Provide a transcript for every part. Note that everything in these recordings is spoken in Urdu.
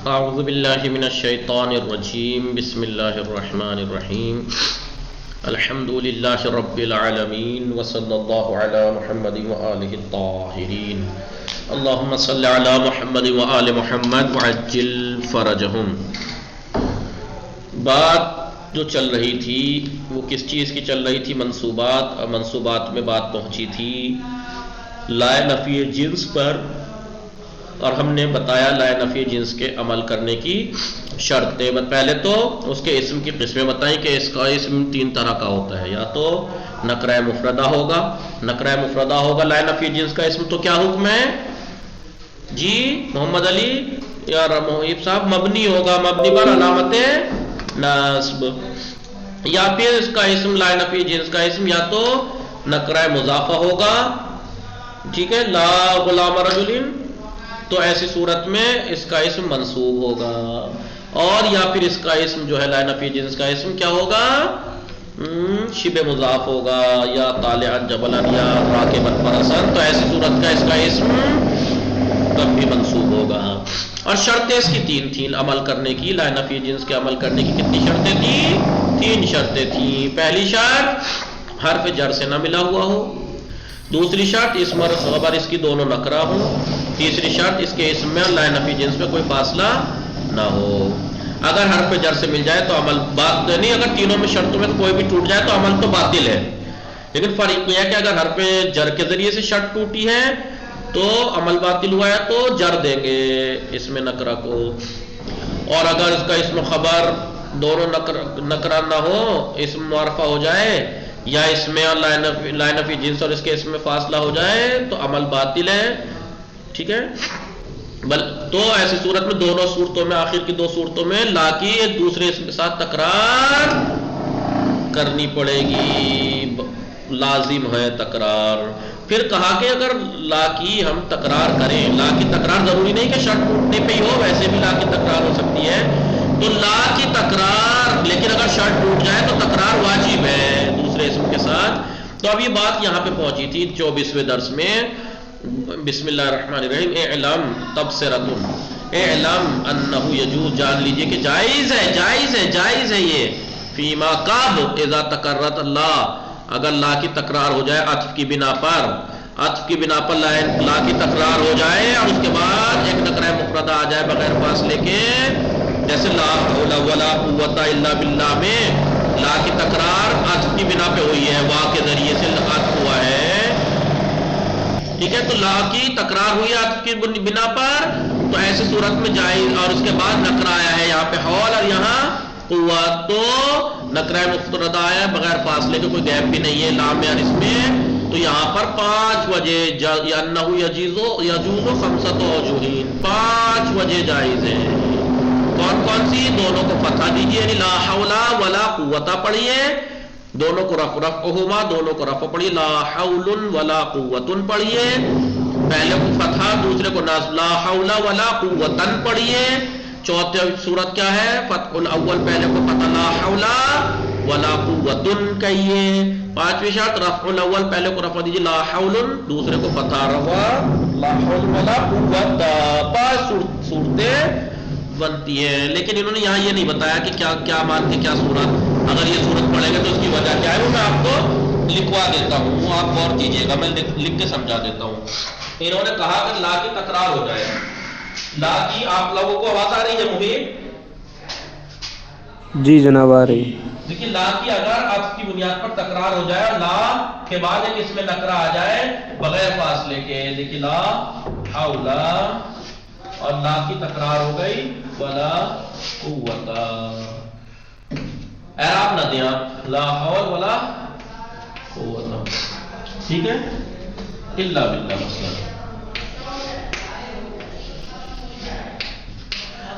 اعوذ باللہ من الشیطان الرجیم بسم اللہ الرحمن الرحیم الحمد للہ رب العالمین وصلی اللہ علی محمد وآلہ الطاہرین اللہم صلی علی محمد وآل محمد وعجل فرجہم۔ بات جو چل رہی تھی وہ کس چیز کی چل رہی تھی؟ منصوبات، اور منصوبات میں بات پہنچی تھی لائے نفی جنس پر، اور ہم نے بتایا لائے نفی جنس کے عمل کرنے کی شرطیں۔ پہلے تو اس کے اسم کی قسمیں بتائیں کہ اس کا اسم تین طرح کا ہوتا ہے، یا تو نکرہ مفردہ ہوگا، نکرہ مفردہ ہوگا لائے نفی جنس کا اسم، تو کیا حکم ہے جی محمد علی یا محیب صاحب؟ مبنی ہوگا، مبنی پر علامت نصب، یا پھر اس کا اسم لائے نفی جنس کا اسم یا تو نکرہ مضافہ ہوگا، ٹھیک ہے، لا غلام رجل، تو ایسی صورت میں اس کا اسم منصوب ہوگا، اور یا پھر اس کا اسم جو ہے لائے نفی جنس کا اسم کیا ہوگا؟ شبہ مضاف ہوگا، یا طالعا جبلا یا راکبا فرسا، تو ایسی صورت کا اس کا اسم کب بھی منصوب ہوگا۔ اور شرطیں اس کی تین تھیں عمل کرنے کی، لائے نفی جنس کے عمل کرنے کی کتنی شرطیں تھیں؟ تین شرطیں تھیں۔ پہلی شرط حرف جر سے نہ ملا ہوا ہو، دوسری شرط اسم اور خبر اس کی دونوں نکرہ ہوں، تیسری شرط اس کے اسم میں اور لائے نفی جنس میں کوئی فاصلہ نہ ہو۔ اگر حرف جر سے مل جائے تو عمل باطل نہیں، اگر تینوں میں شرطوں میں کوئی بھی ٹوٹ جائے تو عمل تو باطل ہے، لیکن فرق یہ ہے کہ اگر حرف جر کے ذریعے سے شرط ٹوٹی ہے تو عمل باطل ہوا ہے تو جر دیں گے اس میں نکرہ کو، اور اگر اس کا اسم خبر دونوں نکرہ نہ ہو، اسم معرفہ ہو جائے یا اس میں اور لائے نفی جنس اور اس کے اسم میں فاصلہ ہو جائے تو عمل باطل ہے، ٹھیک ہے۔ تو ایسی صورت میں دونوں صورتوں میں، آخر کی دو صورتوں میں لا کی ایک دوسرے اسم کے ساتھ تکرار کرنی پڑے گی، لازم ہے تکرار۔ پھر کہا کہ اگر لا کی ہم تکرار کریں، لا کی تکرار ضروری نہیں کہ شرط ٹوٹنے پہ ہی ہو، ویسے بھی لا کی تکرار ہو سکتی ہے، تو لا کی تکرار، لیکن اگر شرط ٹوٹ جائے تو تکرار واجب ہے دوسرے اسم کے ساتھ۔ تو اب یہ بات یہاں پہ پہنچی تھی 24ویں درس میں۔ بسم اللہ الرحمن الرحیم، اعلم تبصرۃ، اعلم انہ یجوز، جان لیجئے کہ جائز ہے، جائز ہے، جائز ہے یہ، فیما کب اذا تکررت اللہ، اگر لا کی تکرار ہو جائے عطف کی بنا پر، عطف کی بنا پر لا کی تکرار ہو جائے اور اس کے بعد ایک نکرہ مفردہ آ جائے بغیر فاصلے کے، جیسے لا حول ولا قوت الا باللہ میں لا کی تکرار عطف کی بنا پہ ہوئی ہے، وا کے ذریعے سے عطف ہوا ہے، ٹھیک ہے، تو لا کی تکرار ہوئی عطف کی بنا پر، تو ایسی صورت میں جائز، اور اس کے بعد نکرہ آیا ہے یہاں پہ حول اور یہاں قوت، تو نکرہ مفردہ آیا ہے بغیر فاصلے کے، کوئی گیپ بھی نہیں ہے لام اور اس میں، تو یہاں پر 5 وجہ، انہ یجوز خمسۃ وجوہ، 5 وجہ جائز ہے۔ کون کون سی؟ دونوں کو فتح دیجیے، یعنی لا حول ولا قوت پڑھیے، دونوں کو رفعہما، دونوں کو رفع پڑھیے، لا حول ولا قوت پڑھیے، پہلے کو فتح دوسرے کو نصب، لا حول ولا قوت پڑھیے۔ چوتھی صورت کیا ہے؟ فتح الاول، پہلے کو فتح لا حول ولا قوت کہیے۔ پانچویں شرط رفع الاول، پہلے کو رفع دیجیے لا حول، دوسرے کو فتح رفع لا حول ولا قوت، 5 صورتیں بنتی ہے، لیکن انہوں نے یہاں یہ نہیں بتایا کہ کیا کیا مان کے کیا صورت، اگر یہ صورت پڑھیں گے تو اس کی وجہ کیا ہے وہ میں آپ کو لکھوا دیتا ہوں، آپ غور کیجیے گا، میں لکھ کے سمجھا دیتا ہوں۔ انہوں نے کہا کہ لا کی تکرار ہو جائے، لا کی، آپ لوگوں کو آواز آ رہی ہے محیط؟ جی جناب آ رہی۔ دیکھیے لا کی اگر عطف کی بنیاد پر تکرار ہو جائے اور لا کے بعد ایک اس میں نکرہ آ جائے بغیر فاصلے کے، دیکھیے لا حول اور لا کی تکرار ہو گئی ولا قوت، اعراب نہ دیں آپ، لا حول ولا قوت، ٹھیک ہے، الا باللہ مسئلہ۔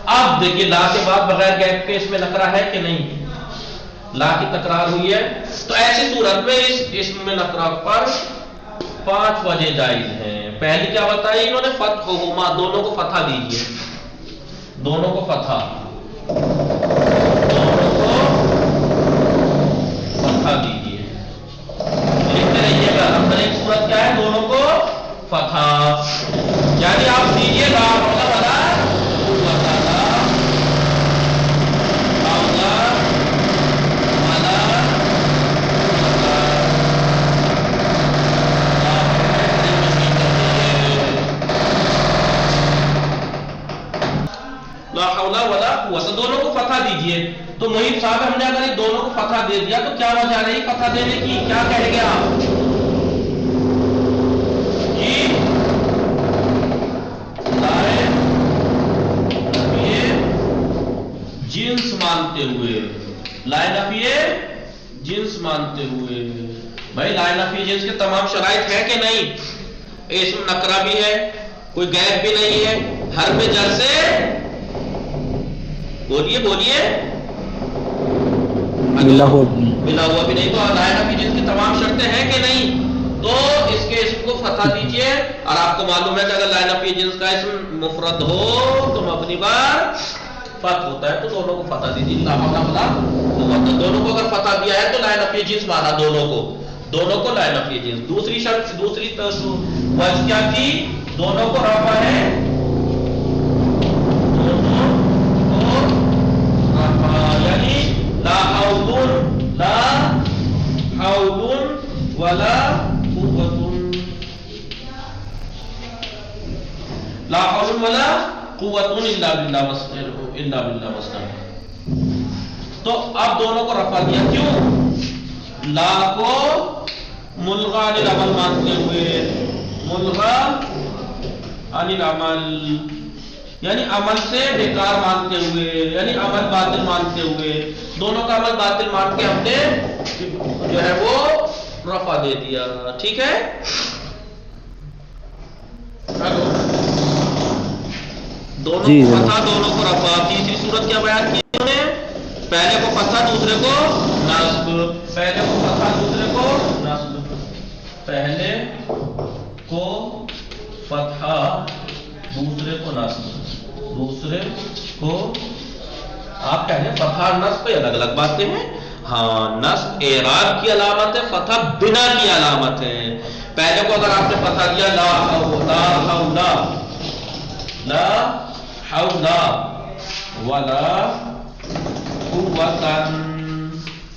اب دیکھیے لا کے بعد بغیر گیپ کے اس میں نکرہ ہے کہ نہیں؟ لا کی تکرار ہوئی ہے، تو ایسی صورت میں اس اسم میں نکرہ پر 5 وجہ جائز ہیں۔ پہلی کیا بتائی انہوں نے؟ فتحہما، دونوں کو فتح دیجیے، دونوں کو فتح، دونوں کو فتح دیجیے، لکھتے رہیے گا، نمبر 1 صورت کیا ہے؟ دونوں کو فتح، یعنی آپ دیجیے لا حول ولا قوت الا لا حول ولا قوت، دونوں کو فتح دیجئے. تو محیط صاحب ہم نے اگر یہ دونوں کو فتح دے دیا تو کیا وجہ رہی فتح دینے کی؟ کیا کہیں گے آپ جی؟ لائے نفی جنس مانتے ہوئے، لائے نفی جنس مانتے ہوئے. بھائی لائے نفی جنس کے تمام شرائط ہے کہ نہیں؟ اسم نکرہ بھی ہے، کوئی غیب بھی نہیں ہے، حرف جر سے بولیے ملا ہوا بھی نہیں. تو لائے نفی جنس کی تمام شرطیں ہیں کہ نہیں؟ تو اس کے اسم کو فتح دیجئے. اور آپ کو معلوم ہے کہ اگر لائے نفی جنس کا اسم مفرد ہو تو مبنی بر فتح ہوتا ہے، تو دونوں کو فتح دیجیے. دونوں کو اگر فتح دیا ہے تو لائے نفی جنس مانا دونوں کو لائے نفی جنس. دوسری شرط، دوسری وجہ کیا تھی؟ دونوں کو رفع ہے، دونوں کو رفع، یعنی لا حول ولا قوت، لا حول ولا قوت الا باللہ مسلم. تو اب دونوں کو رفع دیا، کیوں؟ لا کو ملغا عن العمل مانتے ہوئے، ملغا عن العمل یعنی عمل سے بیکار مانتے ہوئے، یعنی عمل باطل مانتے ہوئے. دونوں کا عمل باطل مان کے ہم نے جو ہے وہ رفع دے دیا. ٹھیک ہے؟ دونوں کو فتح، دونوں کو رفع. تیسری صورت کیا بیان کی انہوں نے؟ پہلے کو فتح دوسرے کو نصب، پہلے کو فتح دوسرے کو نصب، پہلے کو فتح دوسرے کو نصب، دوسرے کو آپ کہہ رہے ہیں فتح نصب پہ الگ الگ باتیں ہیں. ہاں، نصب اعراب کی علامت ہے، فتح بنا کی علامت ہے. پہلے کو اگر آپ نے فتح دیا لا حول ولا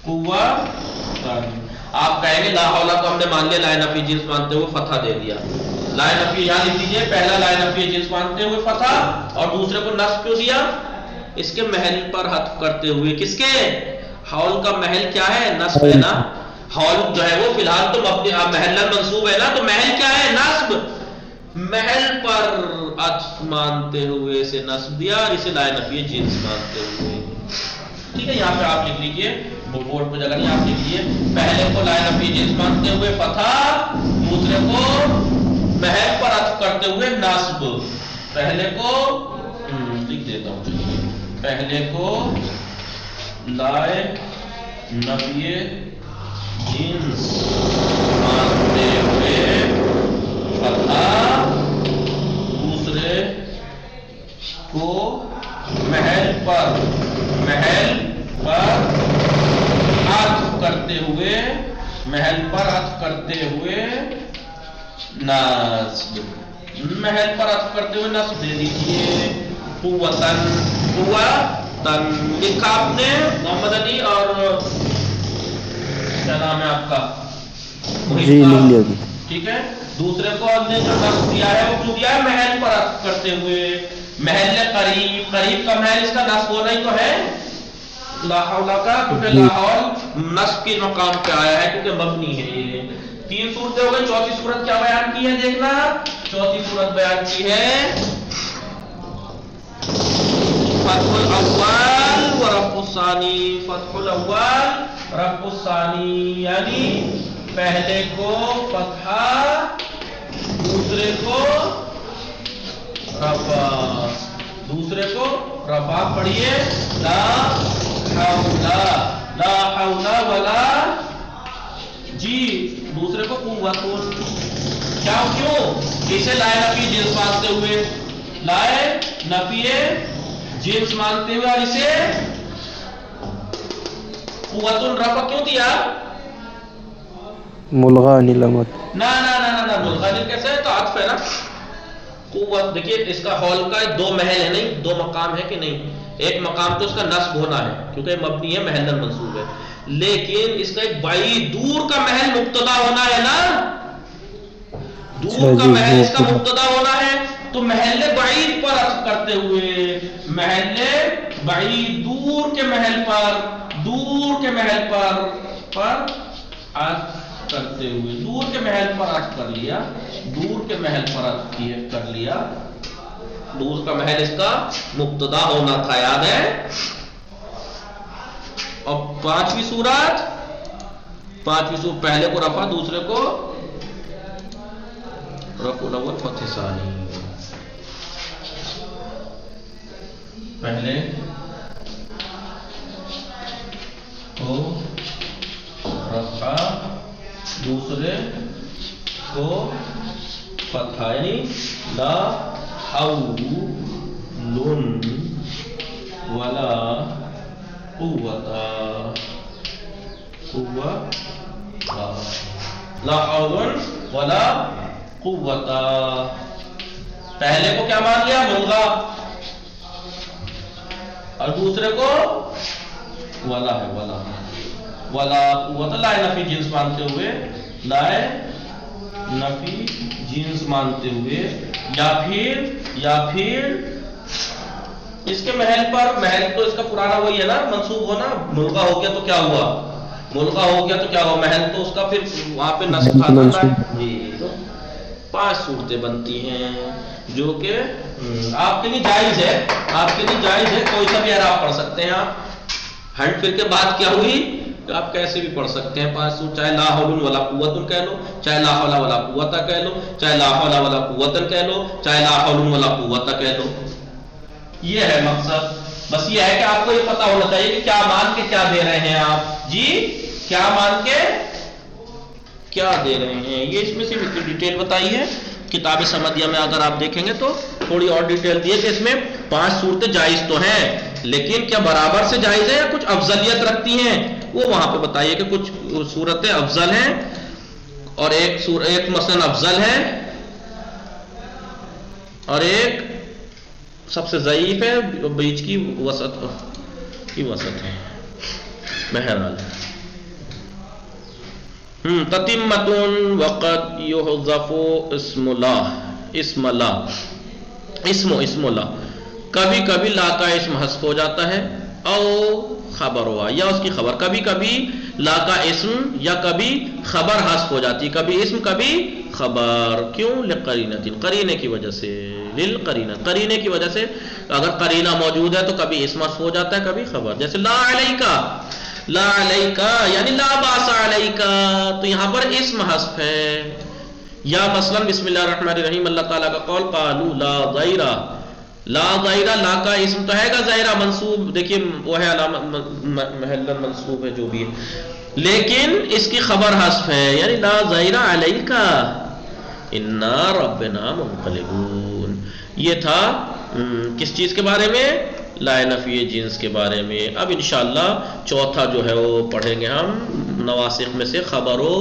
قوت، آپ کہیں گے لا حول کو ہم نے مان لیا لائے نفی جنس مانتے ہوئے فتح دے دیا. لائے نفی یاد لیجیے، پہلا لائے نفی جنس مانتے ہوئے فتح، اور دوسرے کو نصب کیوں دیا؟ اس کے محل پر حذف کرتے ہوئے. کس کے؟ حول کا محل کیا ہے؟ نصب ہے نا. حول جو ہے وہ فی الحال تو محل منصوب ہے نا، تو محل کیا ہے؟ نصب. محل پر عطف مانتے ہوئے اسے نصب دیا، اور اسے لائے نفی جنس مانتے ہوئے. ٹھیک ہے، یہاں پہ آپ لکھ لیجیے بورڈ پہ جگہ نہیں، آپ لکھ لیجیے پہلے کو لائے نفی جنس مانتے ہوئے فتح، دوسرے کو محل پر عطف کرتے ہوئے نصب. پہلے کو لکھ دیتا ہوں، پہلے کو لائے نفی جنس مانتے ہوئے فتح، دوسرے کو محل پر عطف کرتے ہوئے، محل پر عطف کرتے ہوئے نصب، محل پر عطف کرتے ہوئے نصب دے دیجیے. قوتن، قوتن لکھا آپ نے محمد علی، اور کیا نام ہے آپ کا؟ جی لکھ لیا جی. ٹھیک ہے. دوسرے کو ہم نے جو نصب دیا ہے وہ کیوں دیا ہے؟ محل پر عطف کرتے ہوئے. محل قریب، قریب کا محل اس کا نصب ہونا ہی تو ہے لا حول کا، کیونکہ لا حول نصب کے مقام پہ آیا ہے کیونکہ مبنی ہے. یہ تین صورتیں ہو گئی. چوتھی صورت کیا بیان کی ہے؟ دیکھنا، چوتھی صورت بیان کی ہے فتح الاول و رفع الثانی. فتح الاول رفع الثانی، یعنی پہلے کو فتح، دوسرے کو رفع، دوسرے کو رفع. پڑھیے لا حول ولا جی، دوسرے کو قوت. کیا کیوں؟ اسے لائے نفی جنس مانتے ہوئے، لائے نفی جنس مانتے ہوئے، اور اسے قوت رفع کیوں دیا؟ ملغا عن العمل. نہ ملغا عن کیسے ہے؟ تو عطف ہے نا. قوت دیکھیے اس کا حول کا دو محل ہے، نہیں دو مقام ہے کہ نہیں؟ ایک مقام تو اس کا نصب ہونا ہے کیونکہ مبنی ہے، محل منصوب ہے، لیکن اس کا ایک بعید دور کا محل مبتدا ہونا ہے نا. دور کا محل اس کا مبتدا ہونا ہے. تو محل بعید پر عطف کرتے ہوئے، محل بعید دور کے محل پر، دور کے محل پر عطف کرتے ہوئے، دور کے محل پر عطف کر لیا، دور کے محل پر عطف کر لیا، دور کا محل اس کا مبتدا ہونا تھا، یاد ہے؟ اور پانچویں صورت پہلے کو رفع، دوسرے کو رفع الاول فتح ثانی، پہلے کو رفع، دوسرے کو فتح، یعنی لا حول ولا قوت، لا حول ولا قوت، پہلے کو کیا مان لیا؟ ملغا، اور دوسرے کو ولا ہے، ولا قوت، لا نفی جنس مانتے ہوئے، لا نفی جنس مانتے ہوئے، یا پھر اس کے محل پر، محل تو اس کا پرانا وہی ہے نا، منصوب ہونا، ملغا ہو گیا تو کیا ہوا؟ ملغا ہو گیا تو کیا ہوا؟ محل تو اس کا پھر وہاں پہ نصب آتا ہے جی۔ تو 5 صورتیں بنتی ہیں جو کہ آپ کے لیے جائز ہے، آپ کے لیے جائز ہے، کوئی سا بھی اعراب پڑھ سکتے ہیں آپ۔ ہینڈ پھر کے بعد کیا ہوئی کہ آپ کیسے بھی پڑھ سکتے ہیں 5 صورت، چاہے لا حول ولا قوت کہہ لو، چاہے لا حول ولا قوت کہہ لو، چاہے لا حول ولا قوت کہہ لو، چاہے لا حول ولا قوت کہہ لو۔ یہ ہے مقصد، بس یہ ہے کہ آپ کو یہ پتا ہونا چاہیے کہ کیا مان کے کیا دے رہے ہیں آپ جی، کیا مان کے کیا دے رہے ہیں۔ یہ اس میں سے ڈیٹیل بتائی ہے کتاب سمدیہ میں، اگر آپ دیکھیں گے تو تھوڑی اور ڈیٹیل دی ہے کہ اس میں 5 صورتیں جائز تو ہیں، لیکن کیا برابر سے جائز ہے یا کچھ افضلیت رکھتی ہیں، وہ وہاں پہ بتائیے کہ کچھ صورتیں افضل ہیں اور ایک مثلا افضل ہے اور ایک سب سے ضعیف ہے، بیچ کی وسط ہے۔ بہرحال تتمتن وقد یحذف اسم لا، اسم لا، کبھی کبھی لا کا اسم حذف ہو جاتا ہے، او خبر ہوا یا اس کی خبر، کبھی کبھی لا کا اسم یا کبھی خبر حذف ہو جاتی ہے، کبھی اسم کبھی خبر، کیوں؟ لقرینۃ، قرینے کی وجہ سے، للقرینہ، قرینے کی وجہ سے، اگر قرینہ موجود ہے تو کبھی اسم حذف ہو جاتا ہے کبھی خبر، جیسے لا علیکا، لا علیکا یعنی لا باس علیکا، تو یہاں پر اسم حذف ہے، یا مثلا بسم اللہ الرحمن الرحیم، اللہ تعالیٰ کا قول قالوا لا ضیرہ، لا ضیرہ، لا کا اسم تو ہے گا ضیرہ منصوب، دیکھیے وہ ہے علامت محل منصوب ہے جو بھی ہے، لیکن اس کی خبر حذف ہے، یعنی لا ضیرہ علیکا انا ربنا منقلبون۔ یہ تھا کس چیز کے بارے میں؟ لا نفی جنس کے بارے میں۔ اب انشاءاللہ چوتھا جو ہے وہ پڑھیں گے ہم نواسخ میں سے، خبر و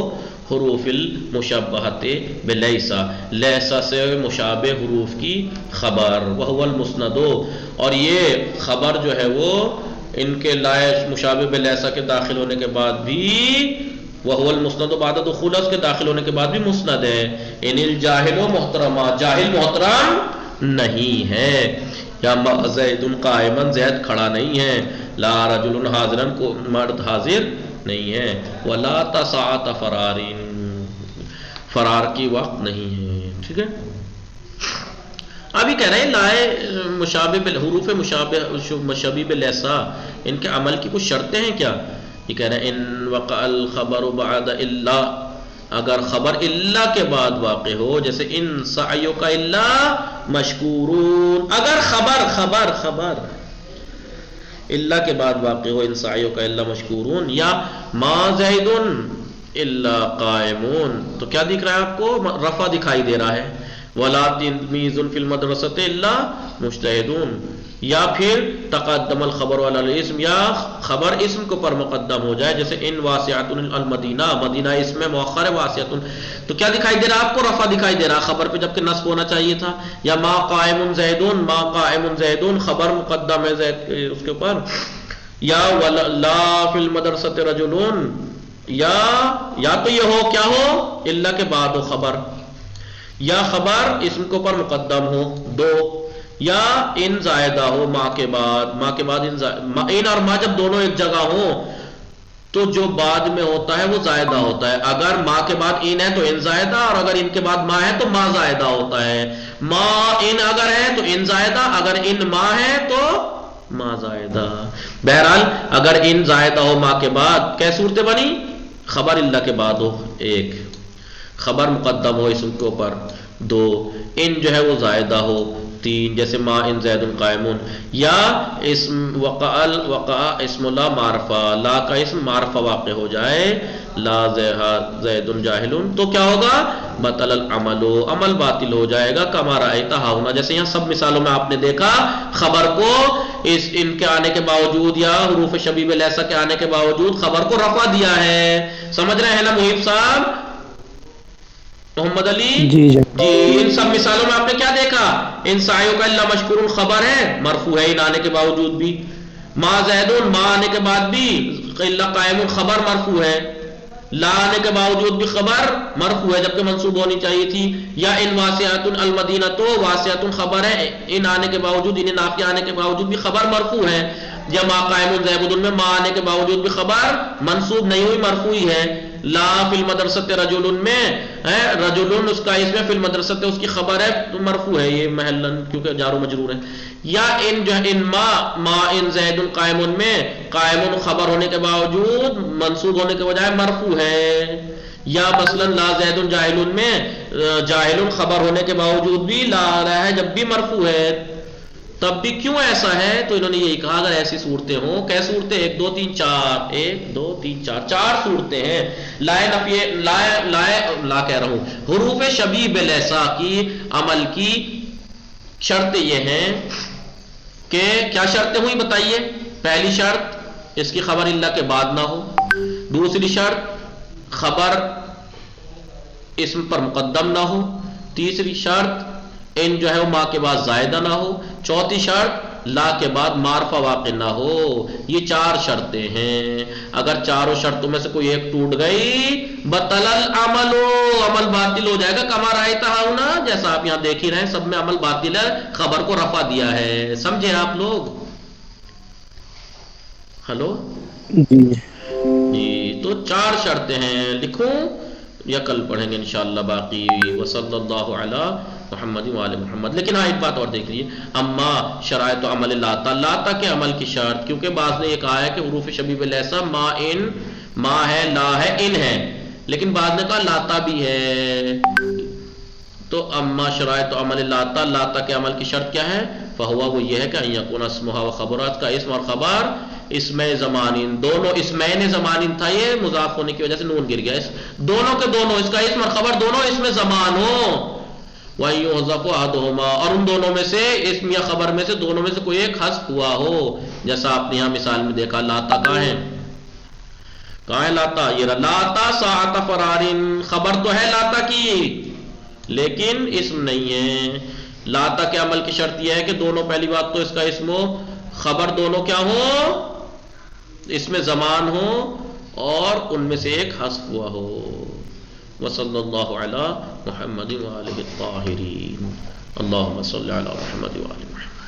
حروف المشبہۃ بلیسا، لیسا سے مشابہ حروف کی خبر، وہو المسند، اور یہ خبر جو ہے وہ ان کے لائے مشابہ بلیسا کے داخل ہونے کے بعد بھی، وہو المسند بعد دخول، اس کے داخل ہونے کے بعد بھی مسند ہے، ان الجاہل و محترمہ، جاہل محترم نہیں ہے، یا زید قائما، زید کھڑا نہیں ہے، لا رجل حاضرا، کو مرد حاضر نہیں ہے، ولا تسعۃ فرار، فرار کی وقت نہیں ہے، ٹھیک ہے۔ ابھی کہہ رہے ہیں لائے مشابہ حروف مشابہ بلیسا، ان کے عمل کی کچھ شرطیں ہیں کیا؟ یہ کہہ رہے ہیں ان وقع الخبر بعد الا، اگر خبر الا کے بعد واقع ہو، جیسے ان سعیک الا مشکورون، اگر خبر الا کے بعد واقع ہو، ان سعیک الا مشکورون، یا ما زید الا قائمون، تو کیا دکھ رہا ہے آپ کو؟ رفع دکھائی دے رہا ہے، ولا تلمیذ فی المدرسۃ الا مجتہدون، یا پھر تقدم الخبر علی الاسم، یا خبر اسم کے اوپر مقدم ہو جائے، جیسے ان واسعۃ المدینہ، مدینہ اسم میں مؤخر ہے، واسعۃ، تو کیا دکھائی دے رہا ہے آپ کو؟ رفع دکھائی دے رہا خبر پہ، جبکہ نصب ہونا چاہیے تھا، یا ما قائم زیدون، ما قائم زیدون، خبر مقدم ہے زید اس کے اوپر، یا لا فی المدرسۃ رجلون، یا تو یہ ہو کیا ہو؟ الا کے بعد ہو خبر، یا خبر اسم کے اوپر مقدم ہو، دو، یا ان زائدہ ہو ماں کے بعد ان اور ماں جب دونوں ایک جگہ ہوں تو جو بعد میں ہوتا ہے وہ زائدہ ہوتا ہے. اگر ماں کے بعد ان ہے تو ان زائدہ، اور اگر ان کے بعد ماں ہے تو ماں زائدہ ہوتا ہے. ماں ان اگر ہے تو ان زائدہ، اگر ان ماں ہے تو ماں زائدہ. بہرحال اگر ان زائدہ ہو ماں کے بعد کیا صورتیں بنی؟ خبر اللہ کے بعد ہو ایک، خبر مقدم ہو اسم کے اوپر دو، ان جو ہے وہ زائدہ ہو تین، جیسے ما ان زید قائمون، یا اسم وقع اسم لا معرفہ، لا کا اسم معرفہ واقع ہو جائے، لا زید جاہل، تو کیا ہوگا؟ بطل العمل، عمل باطل ہو جائے گا. کما رأیت ہاہنا، جیسے یہاں سب مثالوں میں آپ نے دیکھا خبر کو ان کے آنے کے باوجود یا حروف شبیب لیسا کے آنے کے باوجود خبر کو رفع دیا ہے. سمجھ رہے ہیں نا محیب صاحب؟ محمد علی جی ان سب مثالوں میں آپ نے کیا دیکھا؟ ان سایوں کا اللہ مشکور خبر ہے، مرفوع ہے ان آنے کے باوجود بھی. ما زیدون، ما آنے کے بعد بھی اللہ قائم خبر مرفوع ہے، لا آنے کے باوجود بھی خبر مرفوع ہے جبکہ منصوب ہونی چاہیے تھی. یا ان واسعۃ المدینہ، تو واسعۃ خبر ہے ان آنے کے باوجود، ان نافیہ آنے کے باوجود بھی خبر مرفوع ہے. یا ما قائم زیبد میں ما آنے کے باوجود بھی خبر منصوب نہیں ہوئی، مرفوع ہے. لا فی المدرسۃ رجل میں رجل اس کا اس میں فی المدرسۃ اس کی خبر ہے تو مرفوع ہے یہ محلن کیونکہ جار و مجرور ہے. یا ان جو ان ما ان زید قائم میں قائم خبر ہونے کے باوجود منصوب ہونے کے بجائے مرفوع ہے. یا مثلا لا زید جاہل میں جاہل خبر ہونے کے باوجود بھی لا آ رہا ہے جب بھی مرفوع ہے. تب بھی کیوں ایسا ہے؟ تو انہوں نے یہی کہا اگر ایسی صورتیں ہوں، کیا صورتیں؟ 1 2 3 4 1 2 3 4 چار صورتیں ہیں. لا کہہ رہا ہوں حروف شبیہ بلیسا کی عمل کی شرطیں یہ ہیں کہ کیا شرطیں ہوئی بتائیے؟ پہلی شرط اس کی خبر اللہ کے بعد نہ ہو، دوسری شرط خبر اسم پر مقدم نہ ہو، تیسری شرط ان جو ہے وہ ماں کے بعد زائدہ نہ ہو، چوتھی شرط لا کے بعد معرفہ واقع نہ ہو. یہ 4 شرطیں ہیں. اگر چاروں شرطوں میں سے کوئی ایک ٹوٹ گئی بطل العمل، عمل باطل ہو جائے گا. کما رأیت ہاہنا، جیسا آپ یہاں دیکھ ہی رہے ہیں سب میں عمل باطل ہے، خبر کو رفع دیا ہے. سمجھے آپ لوگ؟ ہلو جی، تو 4 شرطیں ہیں. لکھوں یا کل پڑھیں گے انشاءاللہ باقی. وصلی اللہ علی محمد وآل محمد. لیکن ہاں ایک بات اور دیکھ لیجیے، اما شرائط عمل لاتا کے عمل کی شرط، کیونکہ بعض نے یہ کہا ہے کہ حروف شبیہ لیسا ما ان، ما ہے، لا ہے، ان ہے، لیکن بعض نے کہا لاتا بھی ہے. تو اما شرائط عمل لاتا کے عمل کی شرط کیا ہے؟ فہوا، وہ یہ ہے کہ ان یکون اسمھا و خبرات کا اسم اور خبر اسم زمانین، دونوں اسمین زمانین تھا، یہ مضاف ہونے کی وجہ سے نون گر گیا، دونوں کے دونوں اس کا اسم اور خبر دونوں اسم زمان ہو. وَيُحْذَفُ أَحَدُهُمَا، اور ان دونوں میں سے اسم یا خبر میں سے دونوں میں سے کوئی ایک حذف ہوا ہو. جیسا آپ نے یہاں مثال میں دیکھا لاتا کہاں ہے لاتا؟ یہ لاتا ساعت فرارن، خبر تو ہے لاتا کی لیکن اسم نہیں ہے. لاتا کے عمل کی شرط یہ ہے کہ دونوں، پہلی بات تو اس کا اسم و خبر دونوں کیا ہو؟ اس میں زمان ہو اور ان میں سے ایک حذف ہوا ہو. وصلی اللہ علی محمد وآلہ الطاہرین. اللہم صلی علی محمد وآلہ محمد.